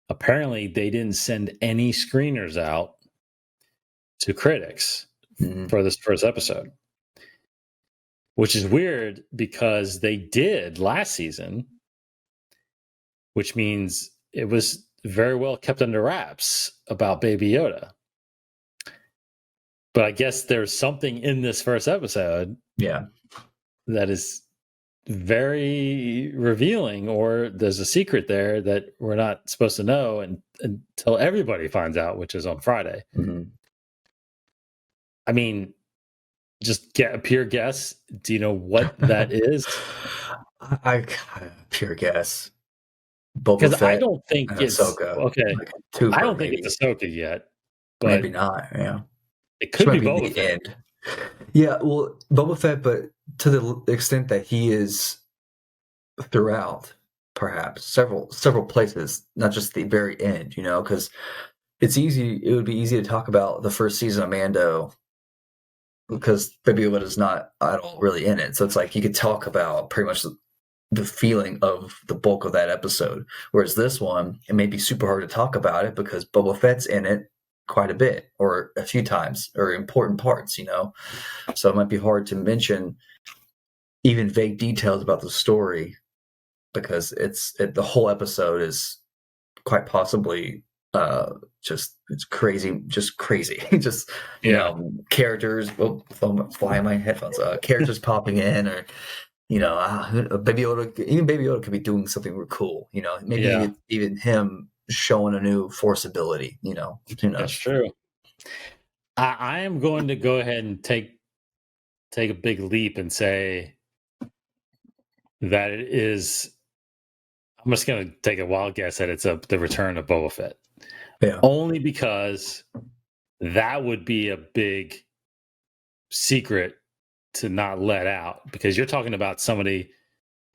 apparently they didn't send any screeners out to critics Mhm. for this first episode, which is weird because they did last season, which means it was very well kept under wraps about Baby Yoda. But I guess there's something in this first episode Yeah. that is very revealing, or there's a secret there that we're not supposed to know until everybody finds out, which is on Friday. Mhm. I mean, just get a pure guess. Do you know what that is? I pure guess. Boba Because I Fett don't think and it's Ahsoka, okay. like a I twofer, don't think maybe. it's Ahsoka yet, Maybe but not. Yeah, it she could might be be Boba the Fett. end. Yeah, well, Boba Fett, but to the extent that he is throughout, perhaps several places, not just the very end. Because it's easy. It would be easy to talk about the first season of Mando because Baby Yoda is not at all really in it. So it's like you could talk about pretty much the feeling of the bulk of that episode. Whereas this one, it may be super hard to talk about it because Boba Fett's in it quite a bit or a few times or important parts, So it might be hard to mention even vague details about the story because the whole episode is quite possibly it's crazy, just crazy, just Yeah, characters. Oh, fly my headphones. Characters popping in, or Baby Yoda. Even Baby Yoda could be doing something real cool. yeah, Maybe even him showing a new Force ability. Who that's knows? true. I am going to go ahead and take a big leap and say that it is. I'm just going to take a wild guess that it's the return of Boba Fett, Yeah. only because that would be a big secret to not let out, because you're talking about somebody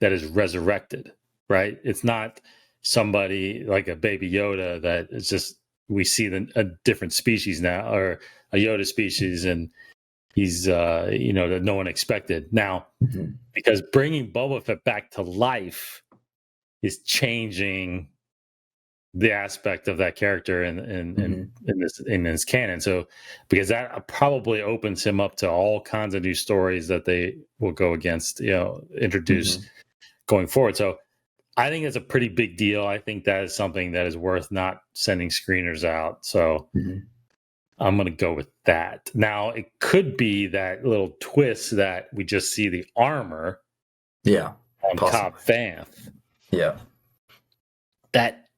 that is resurrected, right? It's not somebody like a Baby Yoda that is just we see a different species now, or a Yoda species, and he's that no one expected now, Mhm. because bringing Boba Fett back to life is changing the aspect of that character Mhm. in this canon. So because that probably opens him up to all kinds of new stories that they will go against, introduce Mhm. going forward. So I think it's a pretty big deal. I think that is something that is worth not sending screeners out. So Mhm. I'm going to go with that. Now, it could be that little twist that we just see the armor Yeah. on Cobb Possibly. Vanth. Yeah. That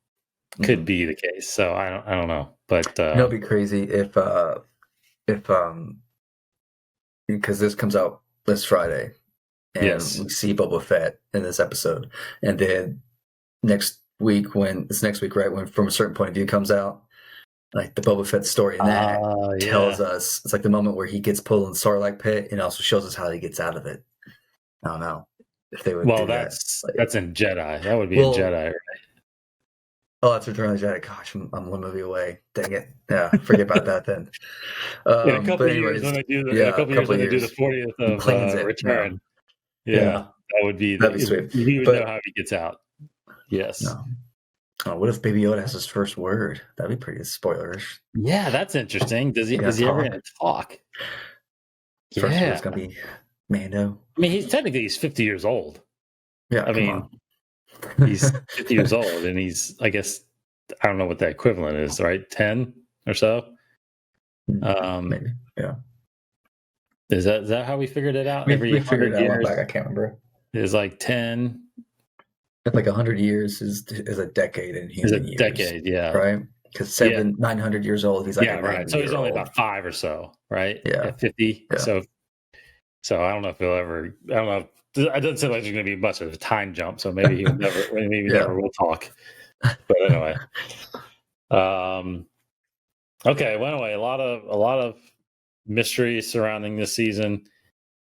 could Mhm. be the case. So I don't know, but It'd be crazy if because this comes out this Friday and yes. we see Boba Fett in this episode, and then next week, right, when From a Certain Point of View comes out, like the Boba Fett story in that tells Yeah. us it's like the moment where he gets pulled in the Sarlacc pit and also shows us how he gets out of it. I don't know if they would Well, do that. that's Like, that's in Jedi. That would be in well, Jedi. Oh, that's Return of the Jedi. Gosh, I'm one movie away. Dang it. Yeah, forget about that then. In a couple But of years when anyways, they do yeah, a couple of the years. 40th He of plans it. Yeah, Return, yeah, yeah, that would be that'd be sweet. he would know But how he gets out. Yes. no. Oh, what if Baby Yoda has his first word? That'd be pretty spoilerish. Yeah, that's interesting. He gonna Is he ever going talk. to talk? His first Yeah. word's gonna be Mando. I mean, he's 50 years old. Yeah, I come mean, on. he's 50 years old, and he's, I guess, I don't know what the equivalent is, right? 10 or so. Maybe. Yeah. Is that how we figured it out? We Every figured 100 it out a while years back. I can't remember. is like 10 Like 100 years is a decade in is a human years, decade. Yeah. right? Because Yeah. 900 years old, he's like Yeah. a Right. So he's only 90-year-old. about 5 or so, right? Yeah. At 50. Yeah. So I don't know if he'll ever, I don't know. It doesn't seem like there's going to be much of a time jump. So maybe he'll never, maybe Yeah. never will talk. But anyway. Okay. Well, anyway, a lot of mystery surrounding this season.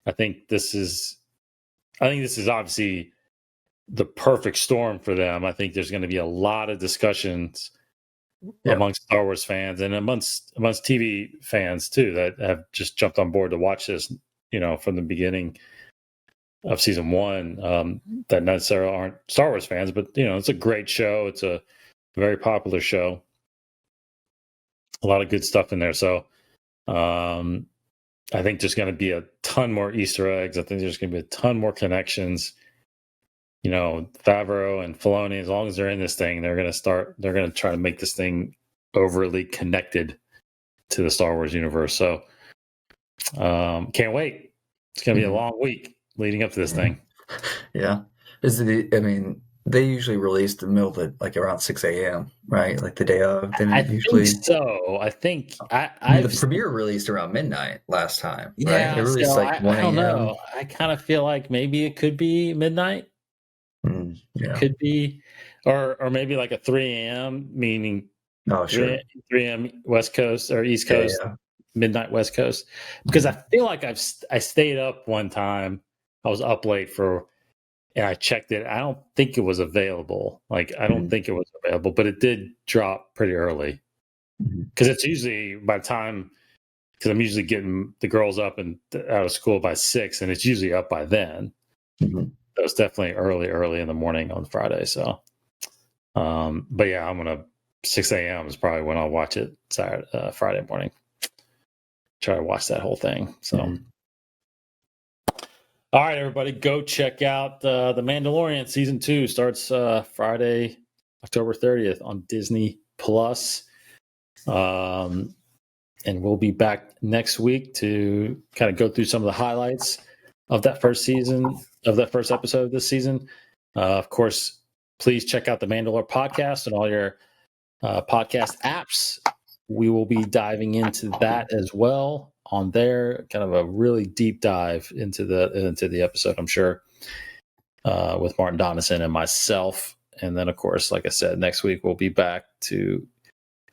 I think this is obviously the perfect storm for them. I think there's going to be a lot of discussions amongst Star Wars fans and amongst TV fans too that have just jumped on board to watch this, from the beginning of season 1, that necessarily aren't Star Wars fans, but it's a great show. It's a very popular show. A lot of good stuff in there. So I think there's going to be a ton more Easter eggs. I think there's going to be a ton more connections. Favreau and Filoni, as long as they're in this thing, they're going to try to make this thing overly connected to the Star Wars universe. So can't wait. It's going to be a long week leading up to this thing. Yeah. They usually release the middle of it, like around 6 a.m., right? Like the day of. I think so. I think the premiere released around midnight last time, right? Yeah, It released so like 1 I don't a.m. know. I kind of feel like maybe it could be midnight. Yeah. Could be, or maybe like a 3 a.m., meaning 3 a.m. West Coast or East Coast, midnight West Coast. Because I feel like I stayed up one time. I was up late and I checked it. I don't think it was available. Like, I don't think it was available, but it did drop pretty early. Because it's usually by the time, because I'm usually getting the girls up and out of school by 6, and it's usually up by then. So it's definitely early in the morning on Friday. So, but yeah, 6 a.m. is probably when I'll watch it Friday morning. Try to watch that whole thing. So, all right, everybody, go check out The Mandalorian season 2 starts Friday, October 30th on Disney Plus. And we'll be back next week to kind of go through some of the highlights of that first episode of this season. Of course, please check out the Mandalore podcast and all your podcast apps. We will be diving into that as well on there, kind of a really deep dive into the episode, I'm sure, with Martin Donison and myself. And then, of course, like I said, next week we'll be back to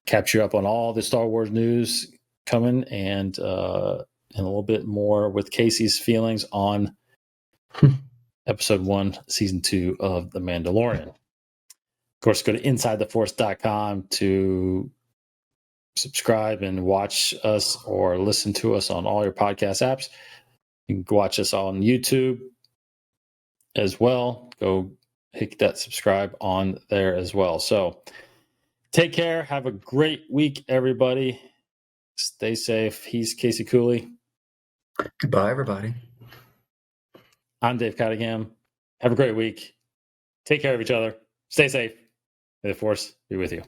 catch you up on all the Star Wars news coming and a little bit more with Casey's feelings on episode 1, season 2 of The Mandalorian. Of course, go to InsideTheForce.com to subscribe and watch us or listen to us on all your podcast apps. You can watch us on YouTube as well. Go hit that subscribe on there as well. So take care. Have a great week, everybody. Stay safe. He's Casey Cooley. Goodbye, everybody. I'm Dave Cottingham. Have a great week. Take care of each other. Stay safe. May the Force be with you.